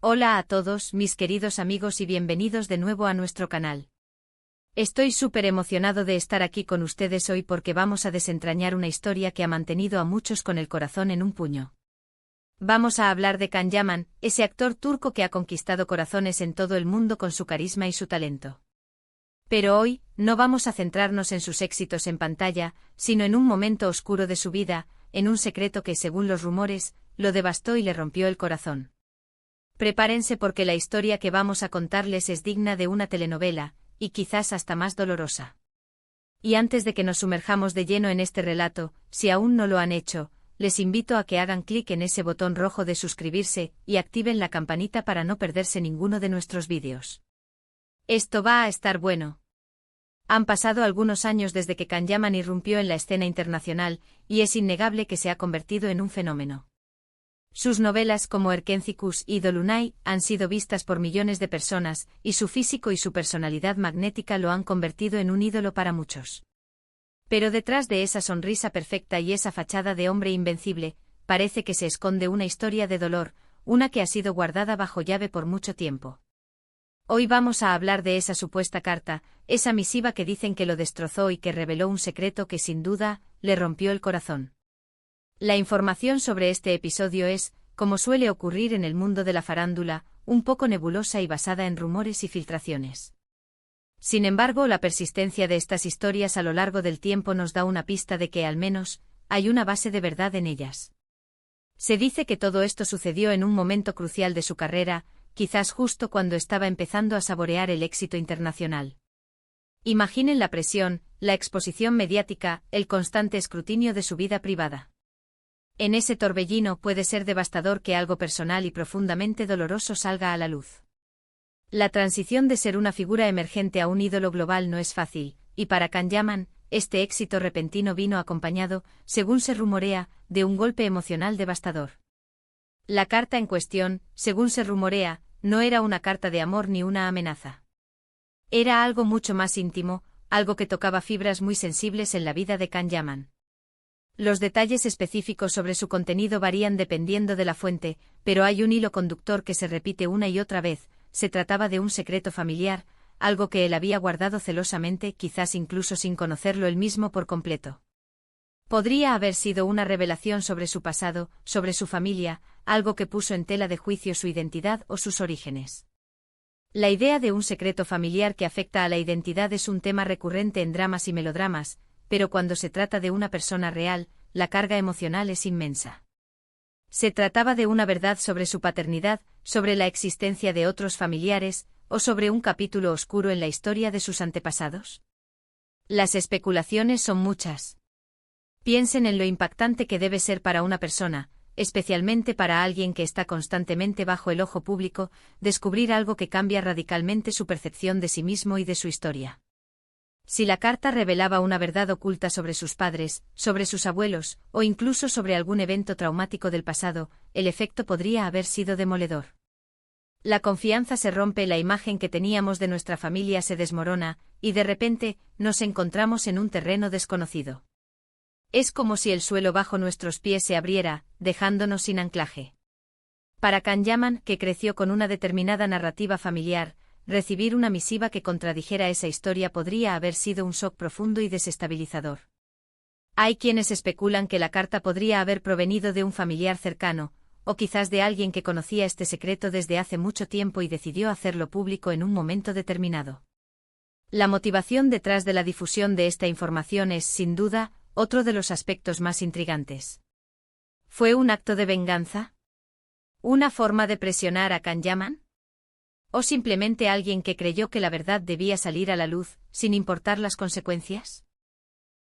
Hola a todos, mis queridos amigos, y bienvenidos de nuevo a nuestro canal. Estoy súper emocionado de estar aquí con ustedes hoy porque vamos a desentrañar una historia que ha mantenido a muchos con el corazón en un puño. Vamos a hablar de Can Yaman, ese actor turco que ha conquistado corazones en todo el mundo con su carisma y su talento. Pero hoy, no vamos a centrarnos en sus éxitos en pantalla, sino en un momento oscuro de su vida, en un secreto que, según los rumores, lo devastó y le rompió el corazón. Prepárense porque la historia que vamos a contarles es digna de una telenovela, y quizás hasta más dolorosa. Y antes de que nos sumerjamos de lleno en este relato, si aún no lo han hecho, les invito a que hagan clic en ese botón rojo de suscribirse y activen la campanita para no perderse ninguno de nuestros vídeos. Esto va a estar bueno. Han pasado algunos años desde que Can Yaman irrumpió en la escena internacional, y es innegable que se ha convertido en un fenómeno. Sus novelas como Erkenci y Dolunay han sido vistas por millones de personas, y su físico y su personalidad magnética lo han convertido en un ídolo para muchos. Pero detrás de esa sonrisa perfecta y esa fachada de hombre invencible, parece que se esconde una historia de dolor, una que ha sido guardada bajo llave por mucho tiempo. Hoy vamos a hablar de esa supuesta carta, esa misiva que dicen que lo destrozó y que reveló un secreto que sin duda le rompió el corazón. La información sobre este episodio es, como suele ocurrir en el mundo de la farándula, un poco nebulosa y basada en rumores y filtraciones. Sin embargo, la persistencia de estas historias a lo largo del tiempo nos da una pista de que, al menos, hay una base de verdad en ellas. Se dice que todo esto sucedió en un momento crucial de su carrera, quizás justo cuando estaba empezando a saborear el éxito internacional. Imaginen la presión, la exposición mediática, el constante escrutinio de su vida privada. En ese torbellino puede ser devastador que algo personal y profundamente doloroso salga a la luz. La transición de ser una figura emergente a un ídolo global no es fácil, y para Can Yaman, este éxito repentino vino acompañado, según se rumorea, de un golpe emocional devastador. La carta en cuestión, según se rumorea, no era una carta de amor ni una amenaza. Era algo mucho más íntimo, algo que tocaba fibras muy sensibles en la vida de Can Yaman. Los detalles específicos sobre su contenido varían dependiendo de la fuente, pero hay un hilo conductor que se repite una y otra vez: se trataba de un secreto familiar, algo que él había guardado celosamente, quizás incluso sin conocerlo él mismo por completo. Podría haber sido una revelación sobre su pasado, sobre su familia, algo que puso en tela de juicio su identidad o sus orígenes. La idea de un secreto familiar que afecta a la identidad es un tema recurrente en dramas y melodramas, pero cuando se trata de una persona real, la carga emocional es inmensa. ¿Se trataba de una verdad sobre su paternidad, sobre la existencia de otros familiares, o sobre un capítulo oscuro en la historia de sus antepasados? Las especulaciones son muchas. Piensen en lo impactante que debe ser para una persona, especialmente para alguien que está constantemente bajo el ojo público, descubrir algo que cambia radicalmente su percepción de sí mismo y de su historia. Si la carta revelaba una verdad oculta sobre sus padres, sobre sus abuelos, o incluso sobre algún evento traumático del pasado, el efecto podría haber sido demoledor. La confianza se rompe, la imagen que teníamos de nuestra familia se desmorona, y de repente, nos encontramos en un terreno desconocido. Es como si el suelo bajo nuestros pies se abriera, dejándonos sin anclaje. Para Can Yaman, que creció con una determinada narrativa familiar, recibir una misiva que contradijera esa historia podría haber sido un shock profundo y desestabilizador. Hay quienes especulan que la carta podría haber provenido de un familiar cercano, o quizás de alguien que conocía este secreto desde hace mucho tiempo y decidió hacerlo público en un momento determinado. La motivación detrás de la difusión de esta información es, sin duda, otro de los aspectos más intrigantes. ¿Fue un acto de venganza? ¿Una forma de presionar a Can Yaman? ¿O simplemente alguien que creyó que la verdad debía salir a la luz, sin importar las consecuencias?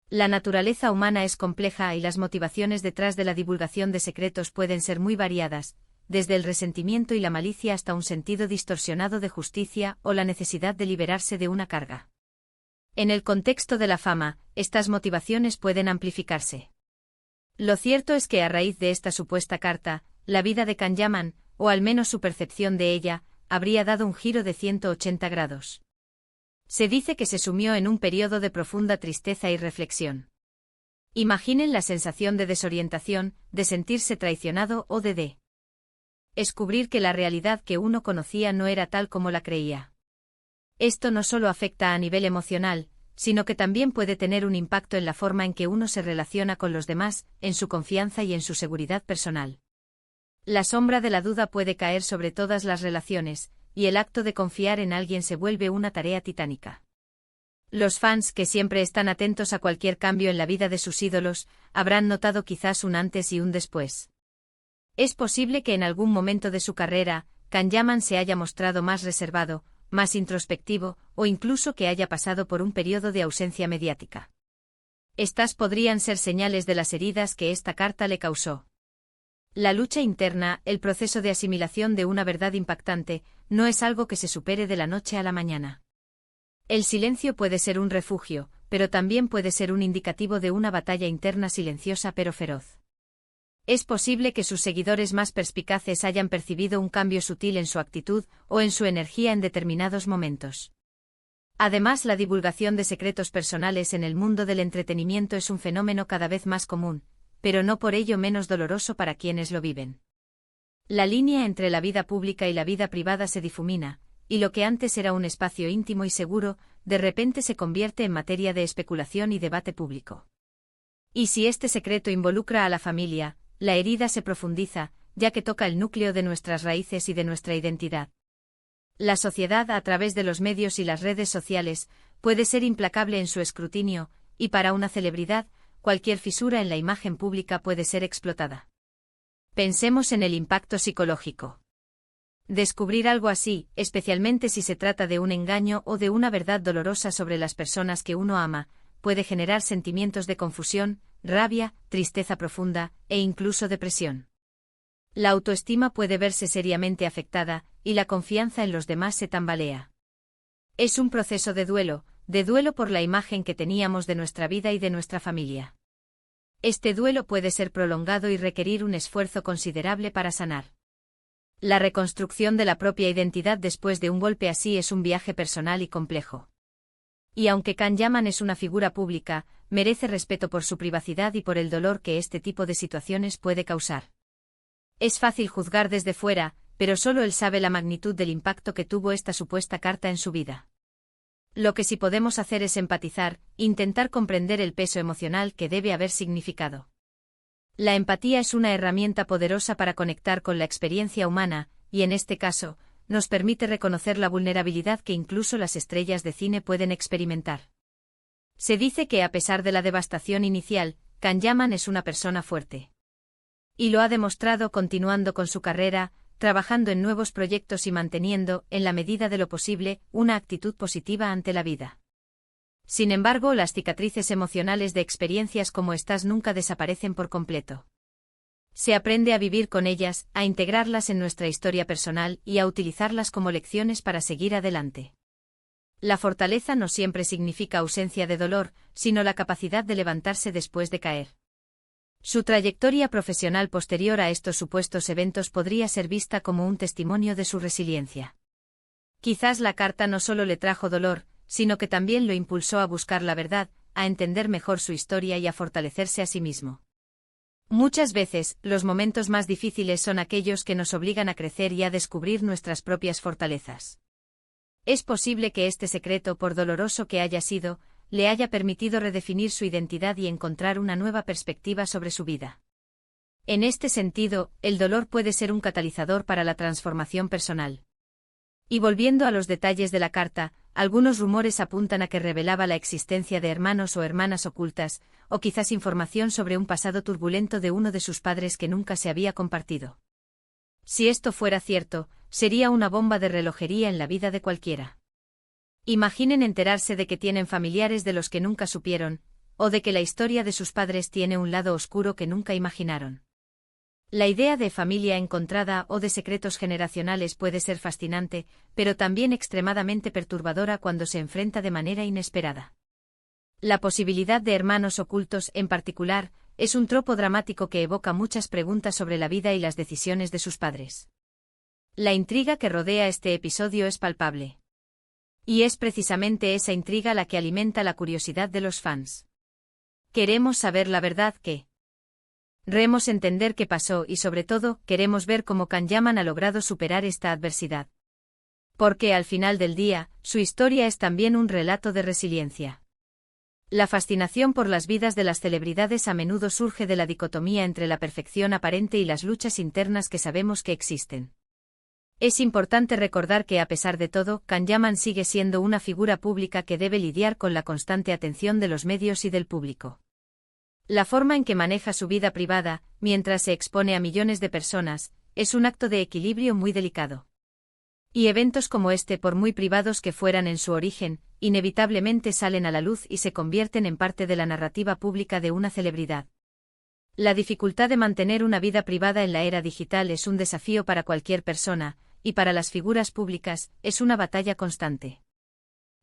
La naturaleza humana es compleja y las motivaciones detrás de la divulgación de secretos pueden ser muy variadas, desde el resentimiento y la malicia hasta un sentido distorsionado de justicia o la necesidad de liberarse de una carga. En el contexto de la fama, estas motivaciones pueden amplificarse. Lo cierto es que a raíz de esta supuesta carta, la vida de Can Yaman, o al menos su percepción de ella, habría dado un giro de 180 grados. Se dice que se sumió en un periodo de profunda tristeza y reflexión. Imaginen la sensación de desorientación, de sentirse traicionado o de descubrir que la realidad que uno conocía no era tal como la creía. Esto no solo afecta a nivel emocional, sino que también puede tener un impacto en la forma en que uno se relaciona con los demás, en su confianza y en su seguridad personal. La sombra de la duda puede caer sobre todas las relaciones, y el acto de confiar en alguien se vuelve una tarea titánica. Los fans, que siempre están atentos a cualquier cambio en la vida de sus ídolos, habrán notado quizás un antes y un después. Es posible que en algún momento de su carrera, Kanyaman se haya mostrado más reservado, más introspectivo, o incluso que haya pasado por un periodo de ausencia mediática. Estas podrían ser señales de las heridas que esta carta le causó. La lucha interna, el proceso de asimilación de una verdad impactante, no es algo que se supere de la noche a la mañana. El silencio puede ser un refugio, pero también puede ser un indicativo de una batalla interna silenciosa pero feroz. Es posible que sus seguidores más perspicaces hayan percibido un cambio sutil en su actitud o en su energía en determinados momentos. Además, la divulgación de secretos personales en el mundo del entretenimiento es un fenómeno cada vez más común, pero no por ello menos doloroso para quienes lo viven. La línea entre la vida pública y la vida privada se difumina, y lo que antes era un espacio íntimo y seguro, de repente se convierte en materia de especulación y debate público. Y si este secreto involucra a la familia, la herida se profundiza, ya que toca el núcleo de nuestras raíces y de nuestra identidad. La sociedad, a través de los medios y las redes sociales, puede ser implacable en su escrutinio, y para una celebridad, cualquier fisura en la imagen pública puede ser explotada. Pensemos en el impacto psicológico. Descubrir algo así, especialmente si se trata de un engaño o de una verdad dolorosa sobre las personas que uno ama, puede generar sentimientos de confusión, rabia, tristeza profunda, e incluso depresión. La autoestima puede verse seriamente afectada, y la confianza en los demás se tambalea. Es un proceso de duelo por la imagen que teníamos de nuestra vida y de nuestra familia. Este duelo puede ser prolongado y requerir un esfuerzo considerable para sanar. La reconstrucción de la propia identidad después de un golpe así es un viaje personal y complejo. Y aunque Kanyaman es una figura pública, merece respeto por su privacidad y por el dolor que este tipo de situaciones puede causar. Es fácil juzgar desde fuera, pero solo él sabe la magnitud del impacto que tuvo esta supuesta carta en su vida. Lo que sí podemos hacer es empatizar, intentar comprender el peso emocional que debe haber significado. La empatía es una herramienta poderosa para conectar con la experiencia humana, y en este caso, nos permite reconocer la vulnerabilidad que incluso las estrellas de cine pueden experimentar. Se dice que a pesar de la devastación inicial, Kanyaman es una persona fuerte. Y lo ha demostrado continuando con su carrera, trabajando en nuevos proyectos y manteniendo, en la medida de lo posible, una actitud positiva ante la vida. Sin embargo, las cicatrices emocionales de experiencias como estas nunca desaparecen por completo. Se aprende a vivir con ellas, a integrarlas en nuestra historia personal y a utilizarlas como lecciones para seguir adelante. La fortaleza no siempre significa ausencia de dolor, sino la capacidad de levantarse después de caer. Su trayectoria profesional posterior a estos supuestos eventos podría ser vista como un testimonio de su resiliencia. Quizás la carta no solo le trajo dolor, sino que también lo impulsó a buscar la verdad, a entender mejor su historia y a fortalecerse a sí mismo. Muchas veces, los momentos más difíciles son aquellos que nos obligan a crecer y a descubrir nuestras propias fortalezas. Es posible que este secreto, por doloroso que haya sido, le haya permitido redefinir su identidad y encontrar una nueva perspectiva sobre su vida. En este sentido, el dolor puede ser un catalizador para la transformación personal. Y volviendo a los detalles de la carta, algunos rumores apuntan a que revelaba la existencia de hermanos o hermanas ocultas, o quizás información sobre un pasado turbulento de uno de sus padres que nunca se había compartido. Si esto fuera cierto, sería una bomba de relojería en la vida de cualquiera. Imaginen enterarse de que tienen familiares de los que nunca supieron, o de que la historia de sus padres tiene un lado oscuro que nunca imaginaron. La idea de familia encontrada o de secretos generacionales puede ser fascinante, pero también extremadamente perturbadora cuando se enfrenta de manera inesperada. La posibilidad de hermanos ocultos, en particular, es un tropo dramático que evoca muchas preguntas sobre la vida y las decisiones de sus padres. La intriga que rodea este episodio es palpable. Y es precisamente esa intriga la que alimenta la curiosidad de los fans. Queremos saber la verdad que Queremos entender qué pasó y sobre todo, queremos ver cómo Can Yaman ha logrado superar esta adversidad. Porque al final del día, su historia es también un relato de resiliencia. La fascinación por las vidas de las celebridades a menudo surge de la dicotomía entre la perfección aparente y las luchas internas que sabemos que existen. Es importante recordar que a pesar de todo, Can Yaman sigue siendo una figura pública que debe lidiar con la constante atención de los medios y del público. La forma en que maneja su vida privada, mientras se expone a millones de personas, es un acto de equilibrio muy delicado. Y eventos como este, por muy privados que fueran en su origen, inevitablemente salen a la luz y se convierten en parte de la narrativa pública de una celebridad. La dificultad de mantener una vida privada en la era digital es un desafío para cualquier persona, y para las figuras públicas, es una batalla constante.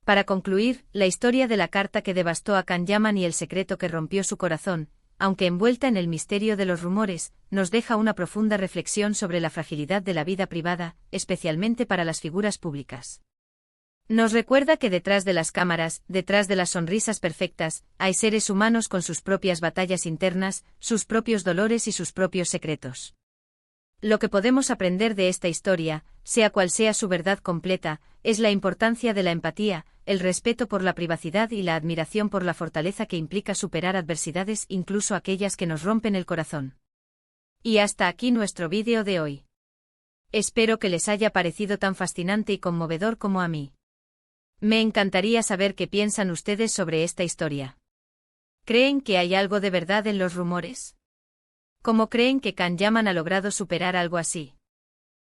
Para concluir, la historia de la carta que devastó a Can Yaman y el secreto que rompió su corazón, aunque envuelta en el misterio de los rumores, nos deja una profunda reflexión sobre la fragilidad de la vida privada, especialmente para las figuras públicas. Nos recuerda que detrás de las cámaras, detrás de las sonrisas perfectas, hay seres humanos con sus propias batallas internas, sus propios dolores y sus propios secretos. Lo que podemos aprender de esta historia, sea cual sea su verdad completa, es la importancia de la empatía, el respeto por la privacidad y la admiración por la fortaleza que implica superar adversidades, incluso aquellas que nos rompen el corazón. Y hasta aquí nuestro vídeo de hoy. Espero que les haya parecido tan fascinante y conmovedor como a mí. Me encantaría saber qué piensan ustedes sobre esta historia. ¿Creen que hay algo de verdad en los rumores? ¿Cómo creen que Can Yaman ha logrado superar algo así?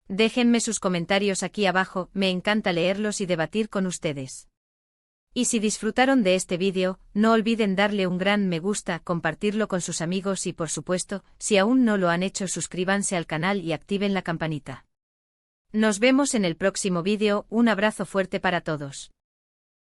Déjenme sus comentarios aquí abajo, me encanta leerlos y debatir con ustedes. Y si disfrutaron de este vídeo, no olviden darle un gran me gusta, compartirlo con sus amigos y por supuesto, si aún no lo han hecho, suscríbanse al canal y activen la campanita. Nos vemos en el próximo vídeo, un abrazo fuerte para todos.